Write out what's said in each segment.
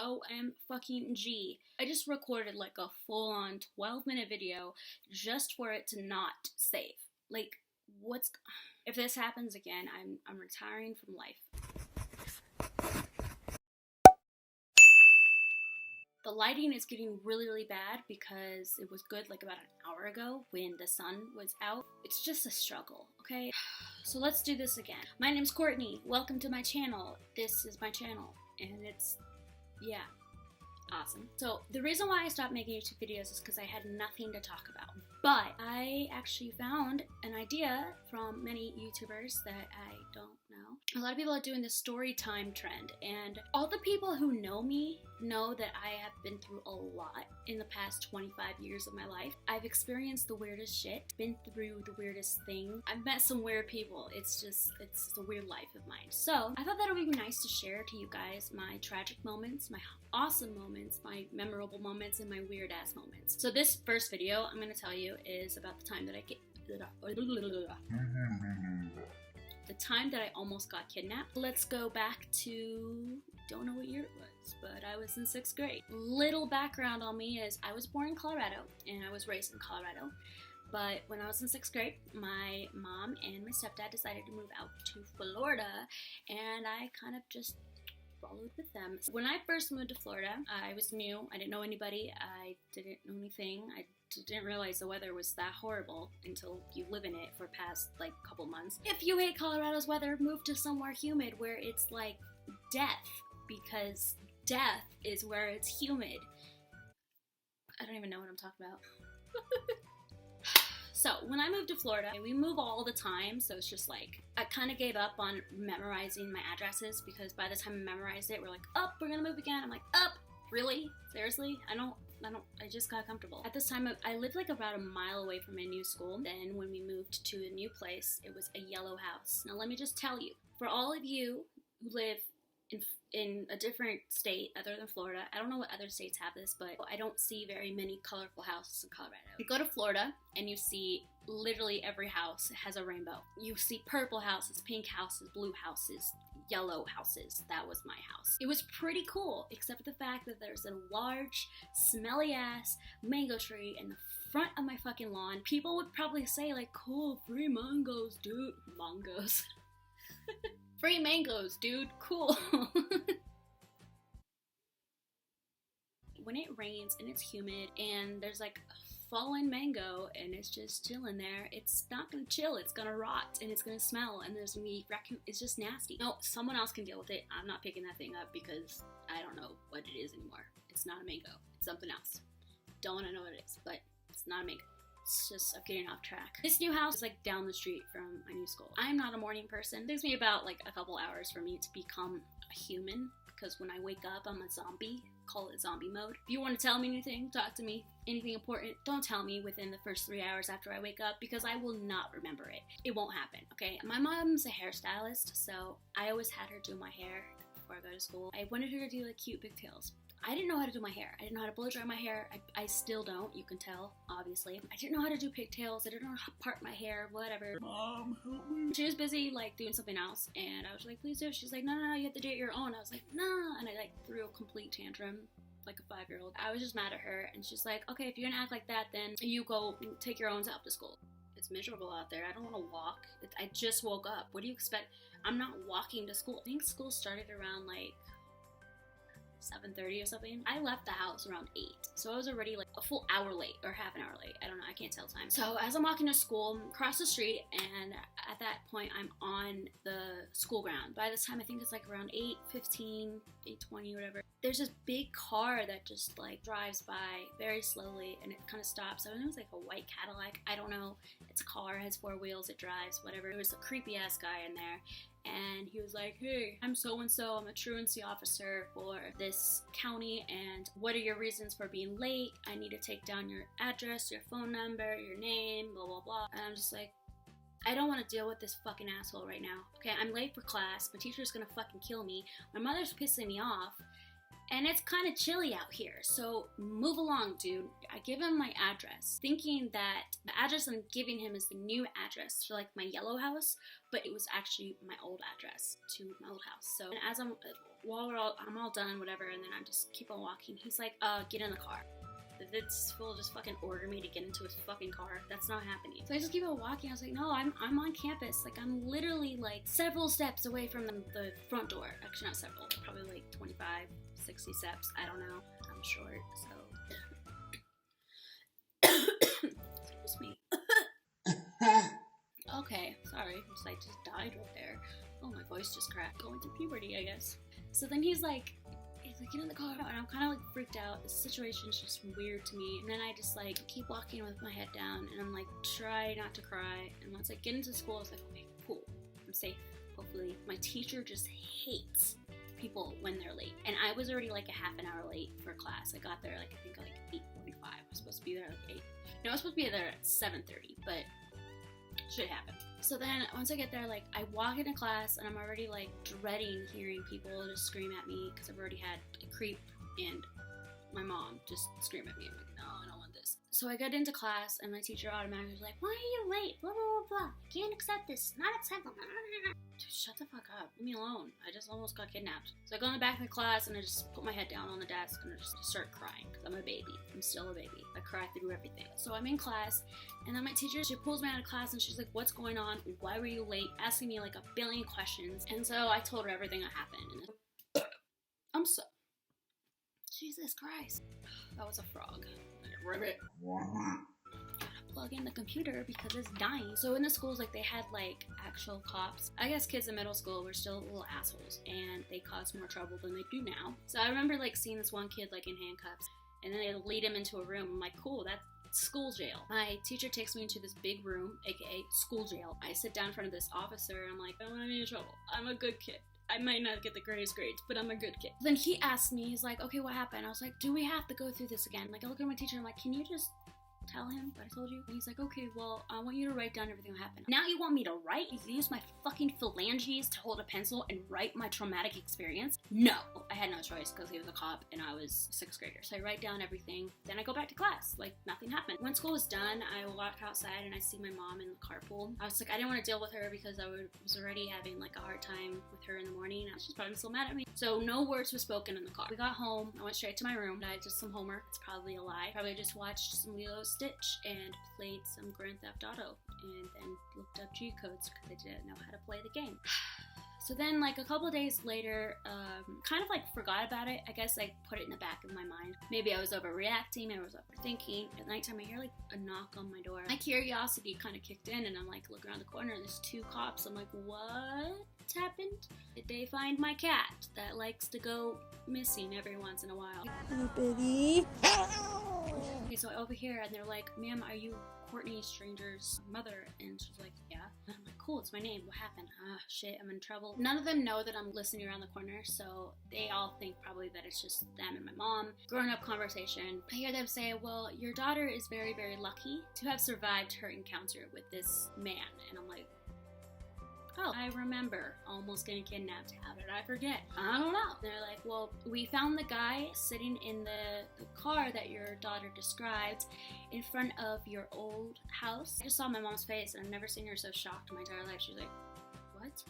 OMG. I just recorded like a full-on 12-minute video just for it to not save. Like, if this happens again, I'm retiring from life. The lighting is getting really bad because it was good like about an hour ago when the sun was out. It's just a struggle, okay? So let's do this again. My name's Courtney. Welcome to my channel. This is my channel, and it's, yeah, awesome. So the reason why I stopped making YouTube videos is because I had nothing to talk about. But I actually found an idea from many YouTubers that I don't know. A lot of people are doing the story time trend, and all the people who know me know that I have been through a lot in the past 25 years of my life. I've experienced the weirdest shit, been through the weirdest thing. I've met some weird people. It's a weird life of mine. So I thought that it would be nice to share to you guys my tragic moments, my awesome moments, my memorable moments, and my weird ass moments. So this first video I'm gonna tell you is about the time that I almost got kidnapped. Let's go back to, don't know what year it was, but I was in 6th grade. Little background on me is I was born in Colorado and I was raised in Colorado. But when I was in 6th grade, my mom and my stepdad decided to move out to Florida, and I kind of just followed with them. When I first moved to Florida, I was new. I didn't know anybody. I didn't know anything. I didn't realize the weather was that horrible until you live in it for past like couple months. If you hate Colorado's weather, move to somewhere humid where it's like death, because death is where it's humid. I don't even know what I'm talking about. So when I moved to Florida, we move all the time, so it's just like, I kind of gave up on memorizing my addresses, because by the time I memorized it, we're like, up, we're gonna move again. I'm like, up, really? Seriously? I just got comfortable. At this time, I lived like about a mile away from my new school. Then when we moved to a new place, it was a yellow house. Now let me just tell you, for all of you who live in a different state other than Florida, I don't know what other states have this, but I don't see very many colorful houses in Colorado. You go to Florida and you see literally every house has a rainbow. You see purple houses, pink houses, blue houses, yellow houses. That was my house. It was pretty cool, except for the fact that there's a large, smelly ass mango tree in the front of my fucking lawn. People would probably say like, cool, free mangoes, dude. Mangoes. Free mangoes, dude. Cool. When it rains and it's humid and there's like a fallen mango and it's just chilling there, it's not gonna chill. It's gonna rot and it's gonna smell, and there's gonna be raccoon. It's just nasty. No, someone else can deal with it. I'm not picking that thing up because I don't know what it is anymore. It's not a mango. It's something else. Don't want to know what it is, but it's not a mango. It's just, I'm getting off track. This new house is like down the street from my new school. I'm not a morning person. It takes me about like a couple hours for me to become a human, because when I wake up, I'm a zombie. Call it zombie mode. If you want to tell me anything, talk to me, anything important, don't tell me within the first 3 hours after I wake up, because I will not remember it. It won't happen, okay? My mom's a hairstylist, so I always had her do my hair before I go to school. I wanted her to do like cute pigtails. I didn't know how to do my hair. I didn't know how to blow dry my hair. I still don't, you can tell, obviously. I didn't know how to do pigtails. I didn't know how to part my hair, whatever. Mom, help me. She was busy like doing something else, and I was like, please do it. She's like, no, you have to do it your own. I was like, no, and I like threw a complete tantrum like a 5-year-old. I was just mad at her, and she's like, okay, if you're gonna act like that, then you go take your own self to school. It's miserable out there. I don't want to walk. I just woke up. What do you expect? I'm not walking to school. I think school started around like 7:30 or something. I left the house around 8, so I was already like a full hour late, or half an hour late. I don't know, I can't tell time. So as I'm walking to school, across the street, and at that point I'm on the school ground. By this time I think it's like around 8:15, 8:20, whatever. There's this big car that just like drives by very slowly, and it kind of stops. I don't know, it's like a white Cadillac. I don't know. It's a car, it has 4 wheels, it drives, whatever. There was a creepy ass guy in there. And he was like, hey, I'm so-and-so, I'm a truancy officer for this county, and what are your reasons for being late? I need to take down your address, your phone number, your name, blah, blah, blah. And I'm just like, I don't want to deal with this fucking asshole right now. Okay, I'm late for class, my teacher's gonna fucking kill me, my mother's pissing me off, and it's kind of chilly out here, so move along, dude. I give him my address, thinking that the address I'm giving him is the new address for like my yellow house, but it was actually my old address to my old house. So and as I'm I'm all done, whatever, and then I just keep on walking. He's like, get in the car. This fool just fucking ordered me to get into his fucking car. That's not happening. So I just keep on walking. I was like, no, I'm on campus. Like, I'm literally like several steps away from the front door. Actually, not several. Probably like 25, 60 steps. I don't know. I'm short, so. Excuse me. Okay, sorry. I just died right there. Oh, my voice just cracked. Going through puberty, I guess. So then he's like, get in the car, and I'm kind of like freaked out. The situation's just weird to me. And then I just like keep walking with my head down, and I'm like, try not to cry. And once I get into school, I was like, okay, cool, I'm safe, hopefully. My teacher just hates people when they're late, and I was already like a half an hour late for class. I got there like, I think like 8:45. I was supposed to be there like 8. No, I was supposed to be there at 7:30, but shit happened. So then once I get there, like, I walk into class and I'm already like dreading hearing people just scream at me, because I've already had a creep and my mom just scream at me. I'm like, no, I don't want this. So I get into class and my teacher automatically was like, why are you late? Blah, blah, blah, blah. Can't accept this. Not acceptable. Dude, shut the fuck up. Leave me alone. I just almost got kidnapped. So I go in the back of the class and I just put my head down on the desk and I just start crying, because I'm a baby. I'm still a baby. I cry through everything. So I'm in class, and then my teacher, she pulls me out of class and she's like, what's going on? Why were you late? Asking me like a billion questions. And so I told her everything that happened. And I'm so... Jesus Christ. That was a frog. Ribbit. Plug in the computer because it's dying. So in the schools, like, they had like actual cops. I guess kids in middle school were still little assholes, and they caused more trouble than they do now. So I remember like seeing this one kid like in handcuffs, and then they lead him into a room. I'm like, cool, that's school jail. My teacher takes me into this big room, aka school jail. I sit down in front of this officer and I'm like, I don't want any trouble. I'm a good kid. I might not get the greatest grades, but I'm a good kid. Then he asked me, he's like, okay, what happened? I was like, do we have to go through this again? Like, I look at my teacher, I'm like, can you just tell him what I told you? And he's like, okay, well, I want you to write down everything that happened. Now you want me to write? You use my fucking phalanges to hold a pencil and write my traumatic experience? No. I had no choice because he was a cop and I was a 6th grader. So I write down everything, then I go back to class like nothing happened. When school was done, I walk outside and I see my mom in the carpool. I was like, I didn't want to deal with her because I was already having like a hard time with her in the morning. She's probably still mad at me. So no words were spoken in the car. We got home, I went straight to my room. I did some homework. It's probably a lie. Probably just watched some Lilo Stitch and played some Grand Theft Auto, and then looked up G codes because I didn't know how to play the game. So then, like, a couple of days later, kind of like forgot about it. I guess I put it in the back of my mind. Maybe I was overreacting, maybe I was overthinking. At nighttime, I hear like a knock on my door. My curiosity kind of kicked in, and I'm like looking around the corner, and there's 2 cops. I'm like, what happened? Did they find my cat that likes to go missing every once in a while? Hey, Biddy. Okay, so I overhear, and they're like, ma'am, are you Courtney Stranger's mother? And she's like, yeah. And I'm like, cool, it's my name. What happened? Ah, shit, I'm in trouble. None of them know that I'm listening around the corner, so they all think probably that it's just them and my mom. Grown-up conversation. I hear them say, well, your daughter is very, very lucky to have survived her encounter with this man. And I'm like, oh, I remember almost getting kidnapped. How did I forget? I don't know. They're like, well, we found the guy sitting in the car that your daughter described in front of your old house. I just saw my mom's face, and I've never seen her so shocked in my entire life. She's like, what?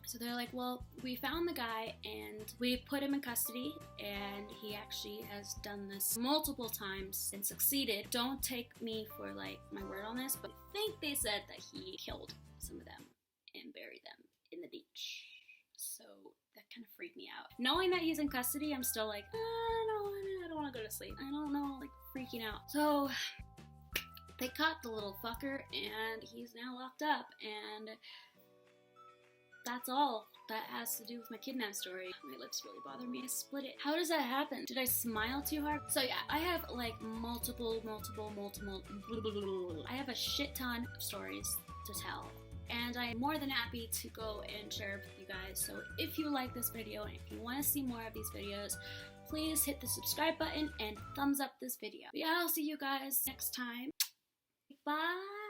So they're like, well, we found the guy and we put him in custody, and he actually has done this multiple times and succeeded. Don't take me for like my word on this, but I think they said that he killed some of them and bury them in the beach. So that kind of freaked me out. Knowing that he's in custody, I'm still like, I don't want to go to sleep. I don't know, like freaking out. So they caught the little fucker, and he's now locked up, and that's all that has to do with my kidnap story. My lips really bother me. I split it. How does that happen? Did I smile too hard? So yeah, I have like multiple. I have a shit ton of stories to tell, and I'm more than happy to go and share it with you guys. So if you like this video and if you want to see more of these videos, please hit the subscribe button and thumbs up this video. Yeah, I'll see you guys next time. Bye.